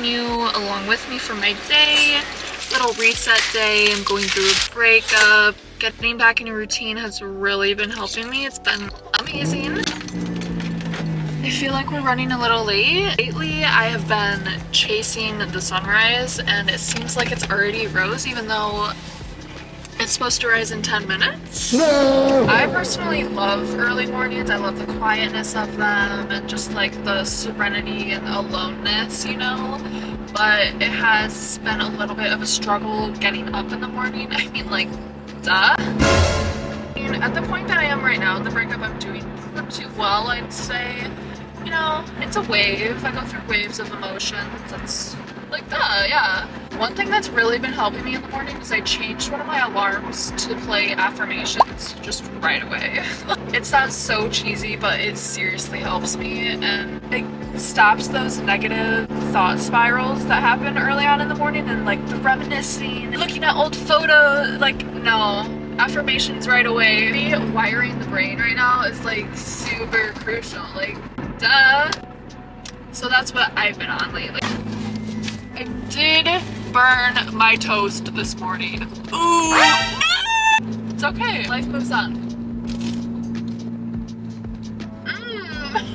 bringing you along with me for my day. Little reset day. I'm going through a breakup. Getting back in a routine has really been helping me. It's been amazing. I feel like we're running a little late. Lately, I have been chasing the sunrise and it seems like it's already rose even though it's supposed to rise in 10 minutes. No! I personally love early mornings. I love the quietness of them and just like the serenity and aloneness, you know? But it has been a little bit of a struggle getting up in the morning. I mean, like, duh. And at the point that I am right now, the breakup, I'm doing pretty well, I'd say. You know, it's a wave. I go through waves of emotions. It's like, duh, yeah. One thing that's really been helping me in the morning is I changed one of my alarms to play affirmations just right away. It sounds so cheesy, but it seriously helps me and it stops those negative thought spirals that happen early on in the morning and like the reminiscing, looking at old photos, like no. Affirmations right away. Rewiring the brain right now is like super crucial, like duh. So that's what I've been on lately. I did burn my toast this morning. Ooh, no! It's okay, life moves on.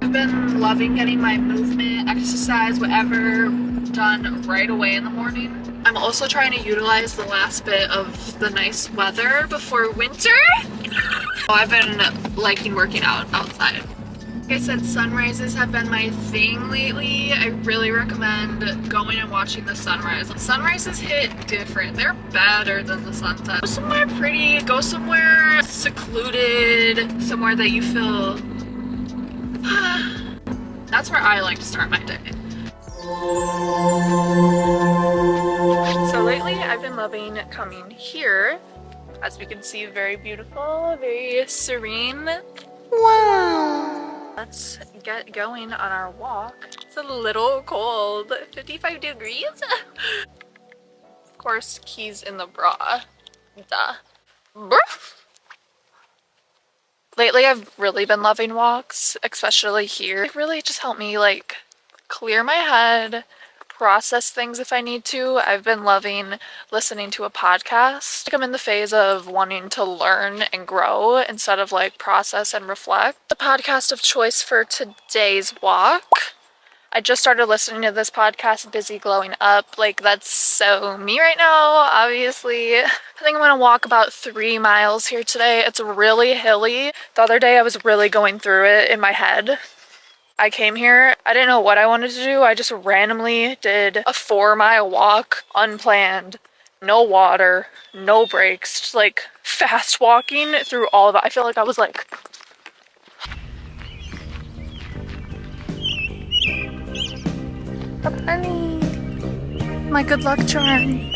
I've been loving getting my movement, exercise, whatever done right away in the morning. I'm also trying to utilize the last bit of the nice weather before winter. I've been liking working out outside. Like I said, sunrises have been my thing lately. I really recommend going and watching the sunrise. Sunrises hit different. They're better than the sunset. Go somewhere pretty, go somewhere secluded, somewhere that you feel... That's where I like to start my day. So lately I've been loving coming here. As we can see, very beautiful, very serene. Wow! Let's get going on our walk. It's a little cold, 55 degrees. Of course, keys in the bra. Duh. Brr. Lately, I've really been loving walks, especially here. It really just helped me like clear my head, process things if I need to. I've been loving listening to a podcast. I'm in the phase of wanting to learn and grow instead of like process and reflect. The podcast of choice for today's walk. I just started listening to this podcast, Busy Glowing Up. Like, that's so me right now, obviously. I think I'm gonna walk about 3 miles here today. It's really hilly. The other day I was really going through it in my head. I came here, I didn't know what I wanted to do. I just randomly did a 4-mile walk, unplanned. No water, no breaks, just like fast walking through all of it. I feel like I was like... Honey, my good luck charm.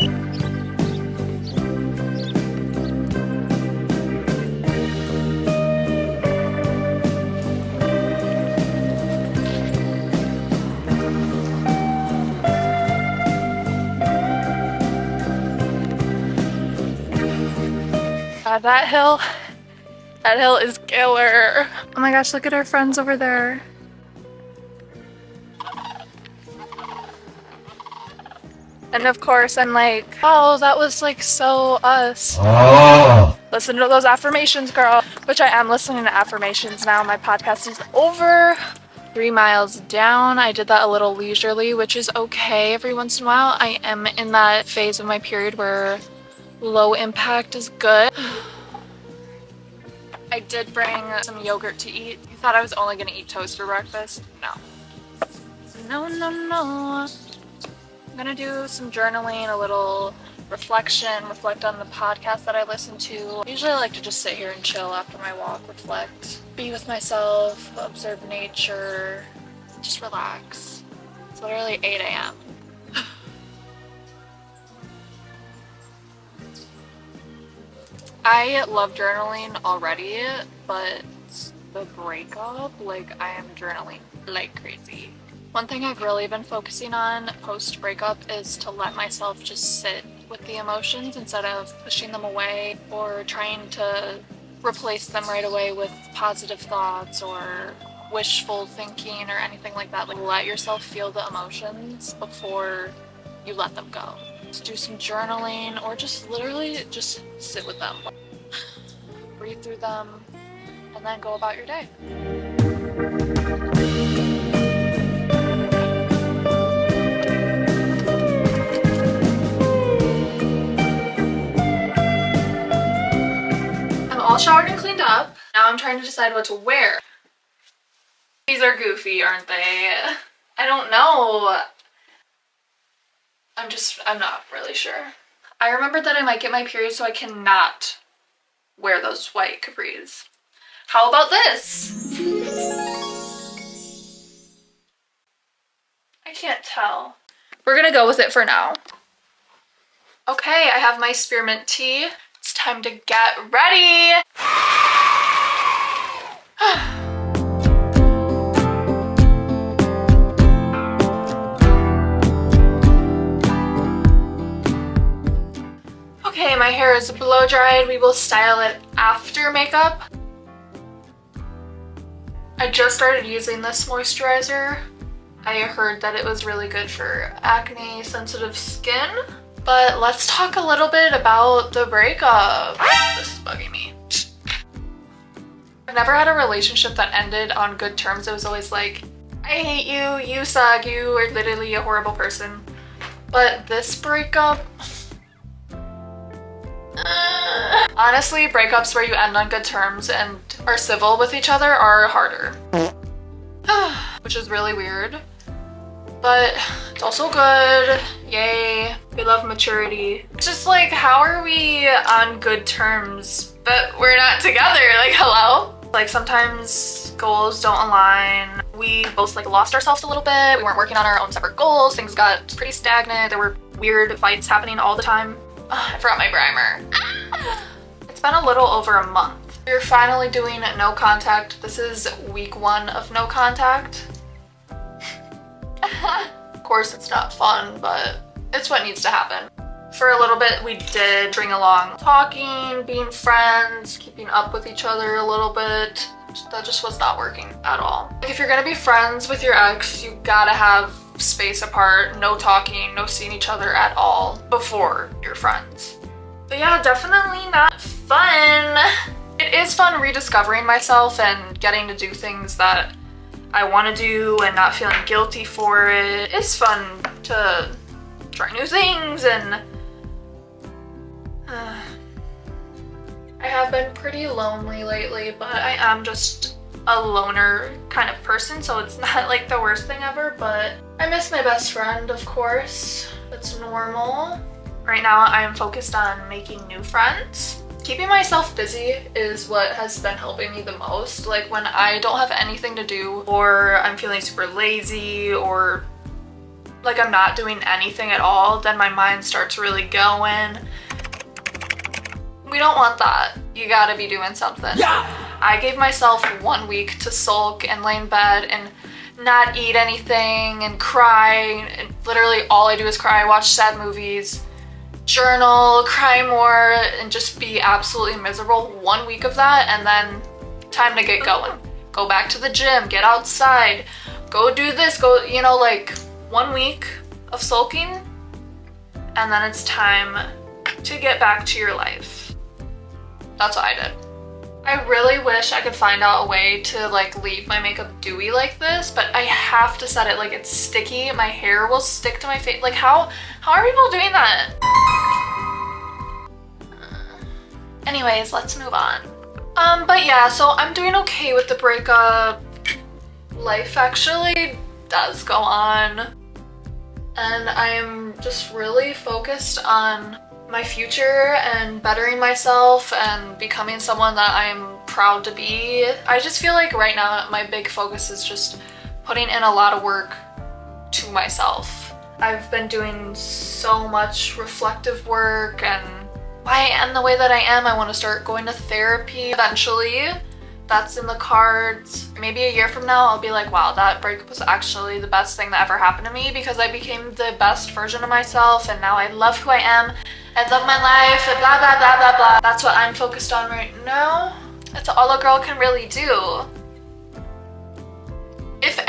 That hill is killer. Oh my gosh, look at our friends over there. And of course, I'm like, oh, that was like so us. Oh. Listen to those affirmations, girl. Which I am listening to affirmations now. My podcast is over. 3 miles down. I did that a little leisurely, which is okay every once in a while. I am in that phase of my period where low impact is good. I did bring some yogurt to eat. You thought I was only gonna eat toast for breakfast? No. No, no, no. I'm gonna do some journaling, a little reflection, reflect on the podcast that I listen to. Usually I like to just sit here and chill after my walk, reflect, be with myself, observe nature, just relax. It's literally 8 a.m. I love journaling already, but the breakup, like I am journaling like crazy. One thing I've really been focusing on post-breakup is to let myself just sit with the emotions instead of pushing them away or trying to replace them right away with positive thoughts or wishful thinking or anything like that. Like, let yourself feel the emotions before you let them go. Just do some journaling or just literally just sit with them. Breathe through them and then go about your day. I'm all showered and cleaned up. Now I'm trying to decide what to wear. These are goofy, aren't they? I don't know. I'm not really sure. I remembered that I might get my period, so I cannot wear those white capris. How about this? I can't tell. We're gonna go with it for now. Okay, I have my spearmint tea. It's time to get ready. Okay, my hair is blow dried. We will style it after makeup. I just started using this moisturizer. I heard that it was really good for acne sensitive skin. But let's talk a little bit about the breakup. This is bugging me. I've never had a relationship that ended on good terms. It was always like, I hate you, you suck, you are literally a horrible person. But this breakup, honestly, breakups where you end on good terms and are civil with each other are harder. Which is really weird. But it's also good. Yay. We love maturity. It's just like, how are we on good terms, but we're not together? Like, hello? Like, sometimes goals don't align. We both like lost ourselves a little bit. We weren't working on our own separate goals. Things got pretty stagnant. There were weird fights happening all the time. I forgot my primer. It's been a little over a month. We're finally doing no contact. This is week 1 of no contact. Of course, it's not fun, but it's what needs to happen. For a little bit, we did string along talking, being friends, keeping up with each other a little bit. That just was not working at all. If you're gonna be friends with your ex, you gotta have space apart, no talking, no seeing each other at all before you're friends. But yeah, definitely not fun. It is fun rediscovering myself and getting to do things that I want to do and not feeling guilty for it. It's fun to try new things and I have been pretty lonely lately, but I am just a loner kind of person, so it's not like the worst thing ever, but I miss my best friend, of course. It's normal. Right now I am focused on making new friends. Keeping myself busy is what has been helping me the most. Like, when I don't have anything to do or I'm feeling super lazy or like I'm not doing anything at all, then my mind starts really going. We don't want that. You gotta be doing something. Yeah! I gave myself 1 week to sulk and lay in bed and not eat anything and cry. And literally all I do is cry, watch sad movies, journal, cry more, and just be absolutely miserable. 1 week of that, and then time to get going. Go back to the gym, get outside, go do this, go, you know, like 1 week of sulking, and then it's time to get back to your life. That's what I did. I really wish I could find out a way to like leave my makeup dewy like this, but I have to set it like it's sticky. My hair will stick to my face. Like, how are people doing that? Anyways, let's move on. But yeah, so I'm doing okay with the breakup. Life actually does go on. And I'm just really focused on my future and bettering myself and becoming someone that I'm proud to be. I just feel like right now my big focus is just putting in a lot of work to myself. I've been doing so much reflective work and why I am the way that I am. I want to start going to therapy eventually. That's in the cards. Maybe a year from now I'll be like, wow, that breakup was actually the best thing that ever happened to me because I became the best version of myself and now I love who I am. I love my life and blah blah blah blah blah. That's what I'm focused on right now. That's all a girl can really do.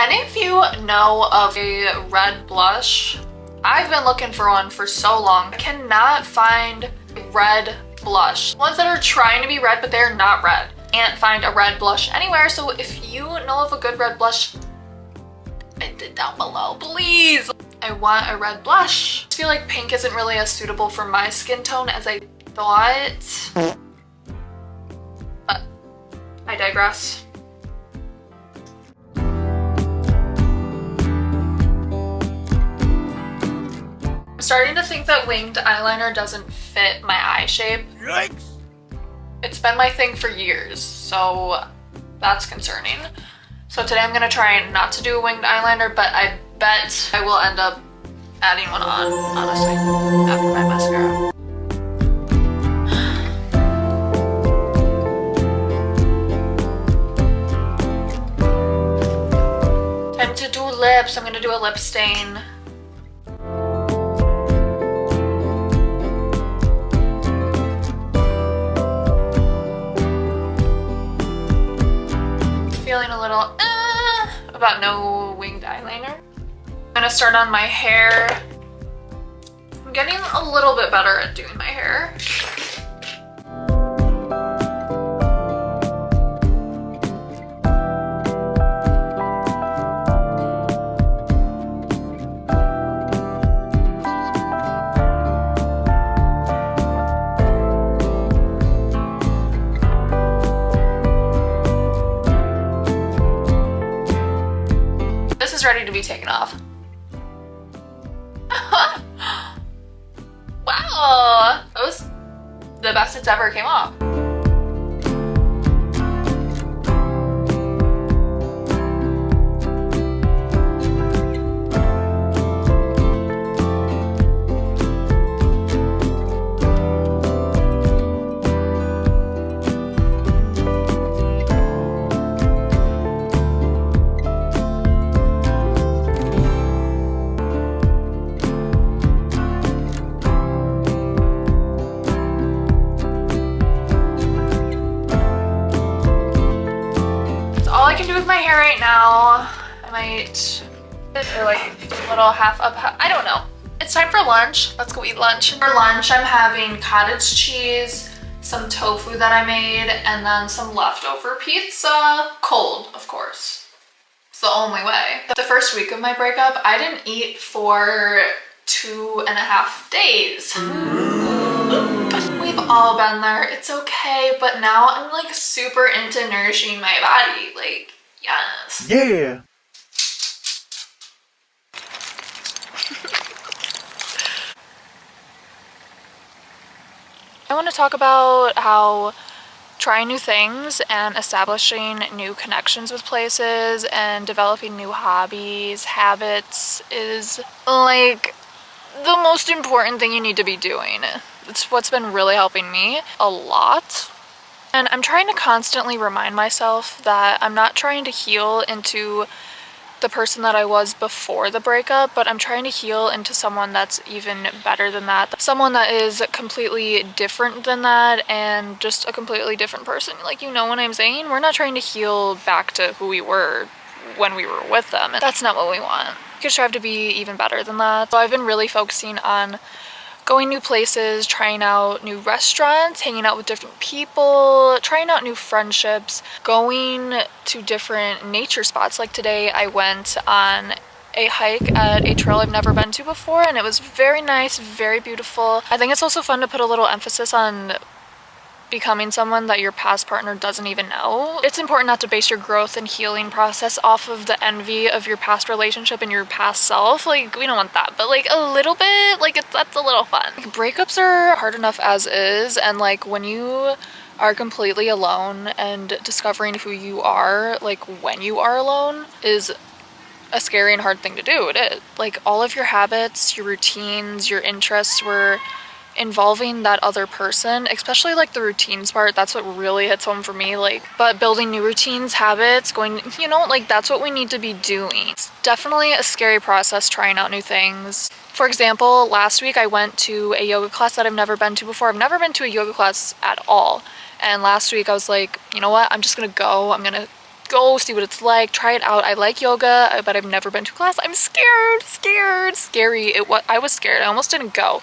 Any of you know of a red blush? I've been looking for one for so long. I cannot find red blush. Ones that are trying to be red, but they're not red. Can't find a red blush anywhere. So if you know of a good red blush, comment it down below, please. I want a red blush. I feel like pink isn't really as suitable for my skin tone as I thought. But I digress. I'm starting to think that winged eyeliner doesn't fit my eye shape. Yikes! It's been my thing for years, so that's concerning. So today I'm gonna try not to do a winged eyeliner, but I bet I will end up adding one on, honestly, after my mascara. Time to do lips. I'm gonna do a lip stain. Feeling a little about no winged eyeliner. I'm gonna start on my hair. I'm getting a little bit better at doing my hair. Ready to be taken off. Wow, that was the best it's ever came off. I can do with my hair right now. I might or like do a little half up. I don't know. It's time for lunch. Let's go eat lunch. For lunch, I'm having cottage cheese, some tofu that I made, and then some leftover pizza. Cold, of course. It's the only way. The first week of my breakup, I didn't eat for 2.5 days. We've all been there. It's okay, but now I'm like super into nourishing my body. Like, yes. Yeah. I want to talk about how trying new things and establishing new connections with places and developing new hobbies, habits is like the most important thing you need to be doing. It's what's been really helping me a lot. And I'm trying to constantly remind myself that I'm not trying to heal into the person that I was before the breakup, but I'm trying to heal into someone that's even better than that. Someone that is completely different than that and just a completely different person. Like, you know what I'm saying? We're not trying to heal back to who we were when we were with them. And that's not what we want. We could strive to be even better than that. So I've been really focusing on going new places, trying out new restaurants, hanging out with different people, trying out new friendships, going to different nature spots. Like today I went on a hike at a trail I've never been to before, and it was very nice, very beautiful. I think it's also fun to put a little emphasis on becoming someone that your past partner doesn't even know. It's important not to base your growth and healing process off of the envy of your past relationship and your past self. Like, we don't want that, but like a little bit, like that's a little fun. Like, breakups are hard enough as is, and like when you are completely alone and discovering who you are, like when you are alone, is a scary and hard thing to do. It is. Like, all of your habits, your routines, your interests were involving that other person, especially like the routines part. That's what really hits home for me. Like, but building new routines, habits, going, you know, like that's what we need to be doing. It's definitely a scary process trying out new things. For example, last week I went to a yoga class that I've never been to before. I've never been to a yoga class at all. And last week I was like, you know what? I'm just gonna go. I'm gonna go see what it's like, try it out. I like yoga, but I've never been to a class. I'm scared, scary. I was scared. I almost didn't go.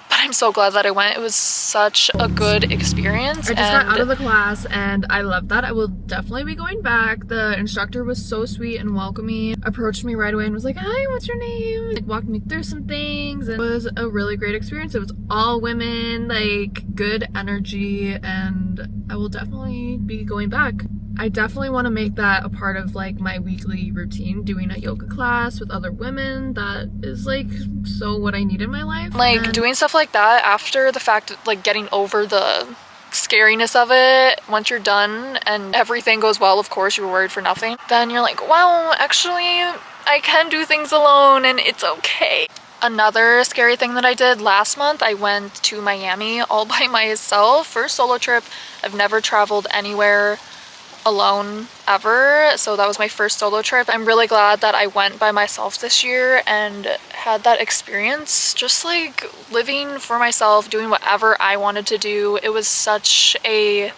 But I'm so glad that I went. It was such a good experience. I just got out of the class and I loved that. I will definitely be going back. The instructor was so sweet and welcoming. Approached me right away and was like, hi, what's your name? Like, walked me through some things. It was a really great experience. It was all women, like good energy, and I will definitely be going back. I definitely want to make that a part of like my weekly routine, doing a yoga class with other women. That is like so what I need in my life. Like doing stuff like that after the fact, like getting over the scariness of it, once you're done and everything goes well, of course you were worried for nothing, then you're like, wow, actually I can do things alone and it's okay. Another scary thing that I did last month, I went to Miami all by myself. First solo trip. I've never traveled anywhere alone ever, so that was my first solo trip. I'm really glad that I went by myself this year and had that experience, just like living for myself, doing whatever I wanted to do. It was such a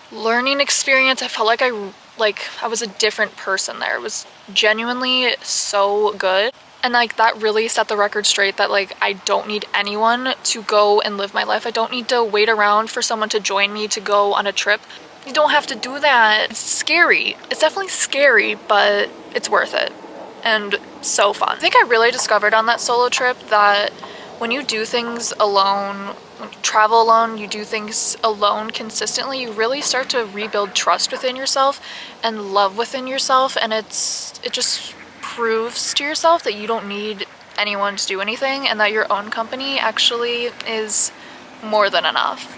learning experience. I felt like I was a different person there. It was genuinely so good. And like that really set the record straight that like I don't need anyone to go and live my life. I don't need to wait around for someone to join me to go on a trip. You don't have to do that. It's scary. It's definitely scary, but it's worth it. And so fun. I think I really discovered on that solo trip that when you do things alone, when you travel alone, you do things alone consistently, you really start to rebuild trust within yourself and love within yourself. And it just proves to yourself that you don't need anyone to do anything and that your own company actually is more than enough.